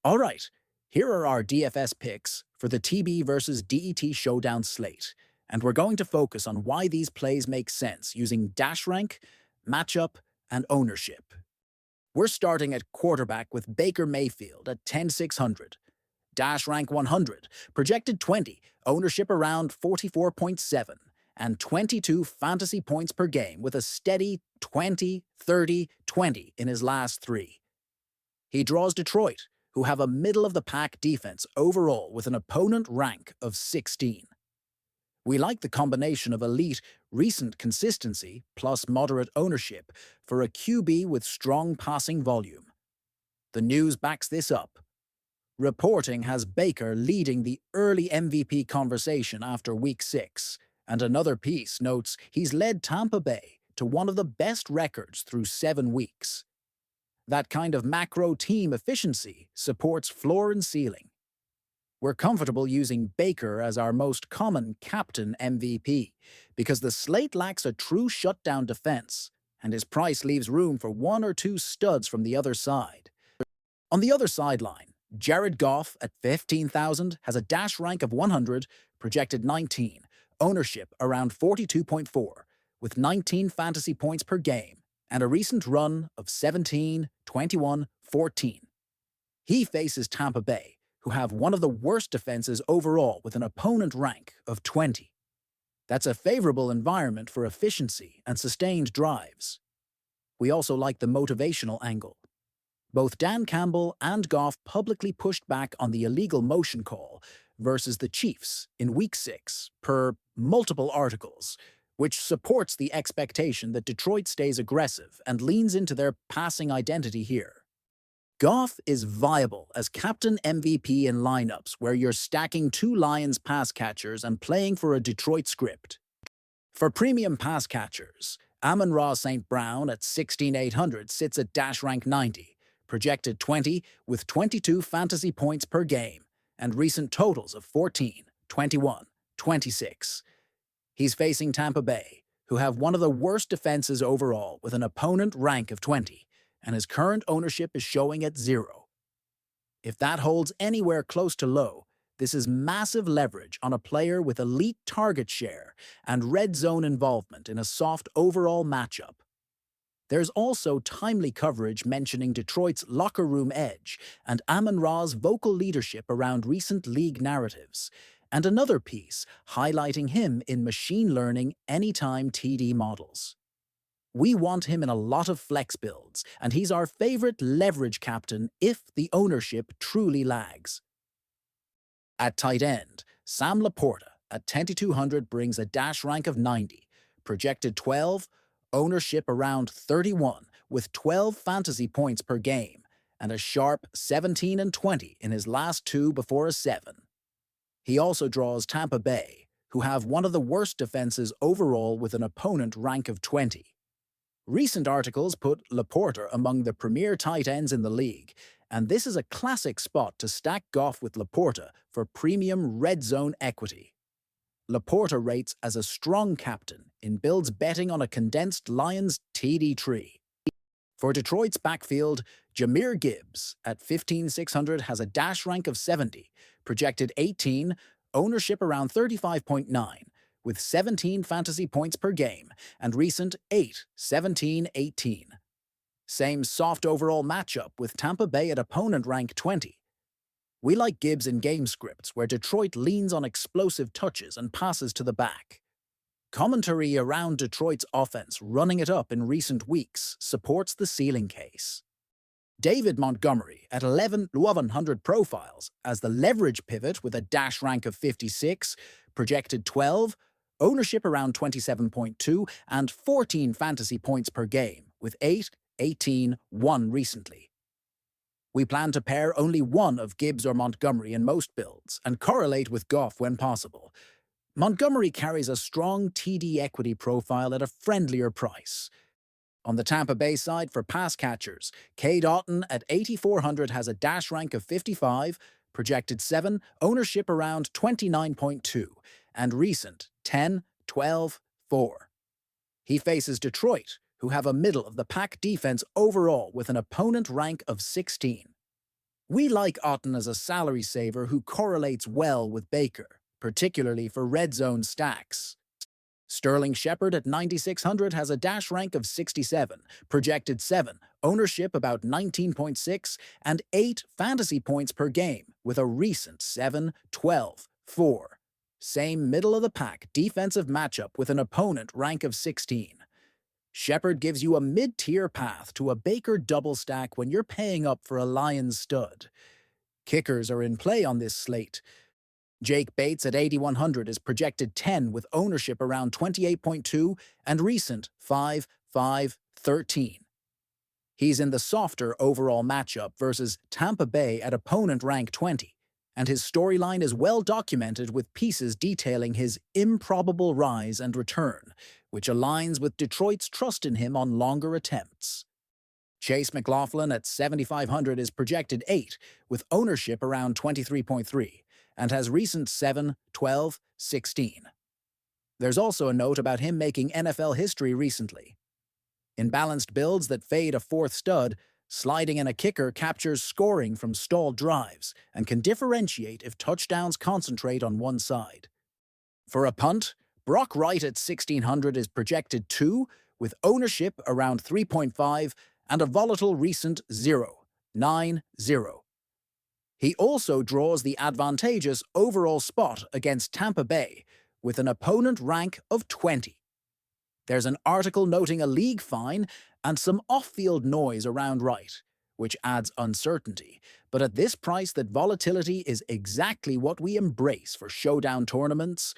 All right, here are our DFS picks for the TB versus DET Showdown slate, and we're going to focus on why these plays make sense using dash rank, matchup, and ownership. We're starting at quarterback with Baker Mayfield at 10,600, dash rank 100, projected 20, ownership around 44.7, and 22 fantasy points per game with a steady 20, 30, 20 in his last three. He draws Detroit, who have a middle-of-the-pack defense overall with an opponent rank of 16. We like the combination of elite, recent consistency plus moderate ownership for a QB with strong passing volume. The news backs this up. Reporting has Baker leading the early MVP conversation after Week 6, and another piece notes he's led Tampa Bay to one of the best records through 7 weeks. That kind of macro team efficiency supports floor and ceiling. We're comfortable using Baker as our most common captain MVP because the slate lacks a true shutdown defense, and his price leaves room for one or two studs from the other side. On the other sideline, Jared Goff at 15,000 has a dash rank of 100, projected 19, ownership around 42.4, with 19 fantasy points per game, and a recent run of 17, 21, 14. He faces Tampa Bay, who have one of the worst defenses overall with an opponent rank of 20. That's a favorable environment for efficiency and sustained drives. We also like the motivational angle. Both Dan Campbell and Goff publicly pushed back on the illegal motion call versus the Chiefs in Week 6 per multiple articles, which supports the expectation that Detroit stays aggressive and leans into their passing identity here. Goff is viable as captain MVP in lineups where you're stacking two Lions pass catchers and playing for a Detroit script. For premium pass catchers, Amon-Ra St. Brown at 16,800 sits at dash rank 90, projected 20 with 22 fantasy points per game, and recent totals of 14, 21, 26. He's facing Tampa Bay, who have one of the worst defenses overall with an opponent rank of 20, and his current ownership is showing at 0. If that holds anywhere close to low, this is massive leverage on a player with elite target share and red zone involvement in a soft overall matchup. There's also timely coverage mentioning Detroit's locker room edge and Amon-Ra's vocal leadership around recent league narratives, and another piece highlighting him in machine learning anytime TD models. We want him in a lot of flex builds, and he's our favorite leverage captain if the ownership truly lags. At tight end, Sam LaPorta at 10,200 brings a dash rank of 90, projected 12, ownership around 31 with 12 fantasy points per game, and a sharp 17 and 20 in his last two before a 7. He also draws Tampa Bay, who have one of the worst defenses overall with an opponent rank of 20. Recent articles put LaPorta among the premier tight ends in the league, and this is a classic spot to stack Goff with LaPorta for premium red zone equity. LaPorta rates as a strong captain in builds betting on a condensed Lions TD tree. For Detroit's backfield, Jahmyr Gibbs at 15,600 has a dash rank of 70, projected 18, ownership around 35.9, with 17 fantasy points per game, and recent 8, 17, 18. Same soft overall matchup with Tampa Bay at opponent rank 20. We like Gibbs in game scripts where Detroit leans on explosive touches and passes to the back. Commentary around Detroit's offense running it up in recent weeks supports the ceiling case. David Montgomery at 11,100 profiles as the leverage pivot with a dash rank of 56, projected 12, ownership around 27.2, and 14 fantasy points per game, with 8, 18, 1 recently. We plan to pair only one of Gibbs or Montgomery in most builds and correlate with Goff when possible. Montgomery carries a strong TD equity profile at a friendlier price. On the Tampa Bay side for pass catchers, Cade Otton at 8,400 has a dash rank of 55, projected 7, ownership around 29.2, and recent 10, 12, 4. He faces Detroit, who have a middle-of-the-pack defense overall with an opponent rank of 16. We like Otton as a salary saver who correlates well with Baker, particularly for red zone stacks. Sterling Shepard at 9,600 has a dash rank of 67, projected 7, ownership about 19.6, and 8 fantasy points per game, with a recent 7, 12, 4. Same middle-of-the-pack defensive matchup with an opponent rank of 16. Shepard gives you a mid-tier path to a Baker double stack when you're paying up for a Lions stud. Kickers are in play on this slate. Jake Bates at 8,100 is projected 10 with ownership around 28.2 and recent 5, 5, 13. He's in the softer overall matchup versus Tampa Bay at opponent rank 20, and his storyline is well documented with pieces detailing his improbable rise and return, which aligns with Detroit's trust in him on longer attempts. Chase McLaughlin at 7,500 is projected 8, with ownership around 23.3, and has recent 7, 12, 16. There's also a note about him making NFL history recently. In balanced builds that fade a fourth stud, sliding in a kicker captures scoring from stalled drives and can differentiate if touchdowns concentrate on one side. For a punt, Brock Wright at 1,600 is projected 2, with ownership around 3.5 and a volatile recent 0, 9, 0. He also draws the advantageous overall spot against Tampa Bay, with an opponent rank of 20. There's an article noting a league fine and some off-field noise around Wright, which adds uncertainty, but at this price that volatility is exactly what we embrace for showdown tournaments.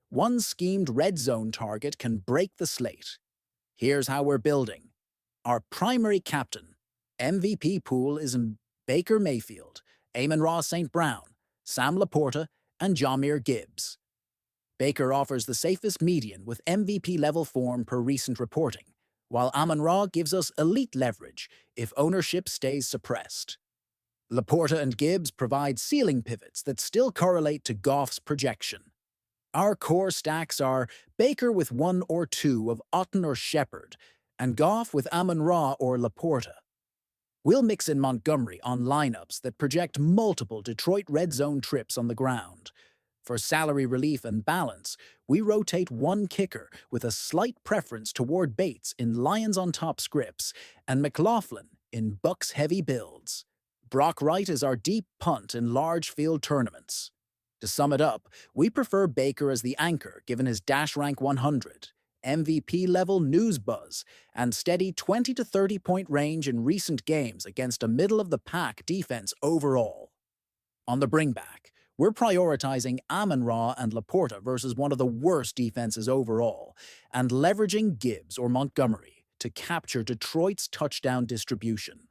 One schemed red zone target can break the slate. Here's how we're building. Our primary captain, MVP pool is in Baker Mayfield, Amon-Ra St. Brown, Sam LaPorta, and Jahmyr Gibbs. Baker offers the safest median with MVP-level form per recent reporting, while Amon-Ra gives us elite leverage if ownership stays suppressed. LaPorta and Gibbs provide ceiling pivots that still correlate to Goff's projection. Our core stacks are Baker with 1 or 2 of Otton or Shepard, and Goff with Amon-Ra or LaPorta. We'll mix in Montgomery on lineups that project multiple Detroit red zone trips on the ground. For salary relief and balance, we rotate one kicker with a slight preference toward Bates in Lions on top scripts and McLaughlin in Bucks-heavy builds. Brock Wright is our deep punt in large field tournaments. To sum it up, we prefer Baker as the anchor given his dash rank 100, MVP-level news buzz, and steady 20 to 30-point range in recent games against a middle-of-the-pack defense overall. On the bringback, we're prioritizing Amon-Ra and LaPorta versus one of the worst defenses overall, and leveraging Gibbs or Montgomery to capture Detroit's touchdown distribution.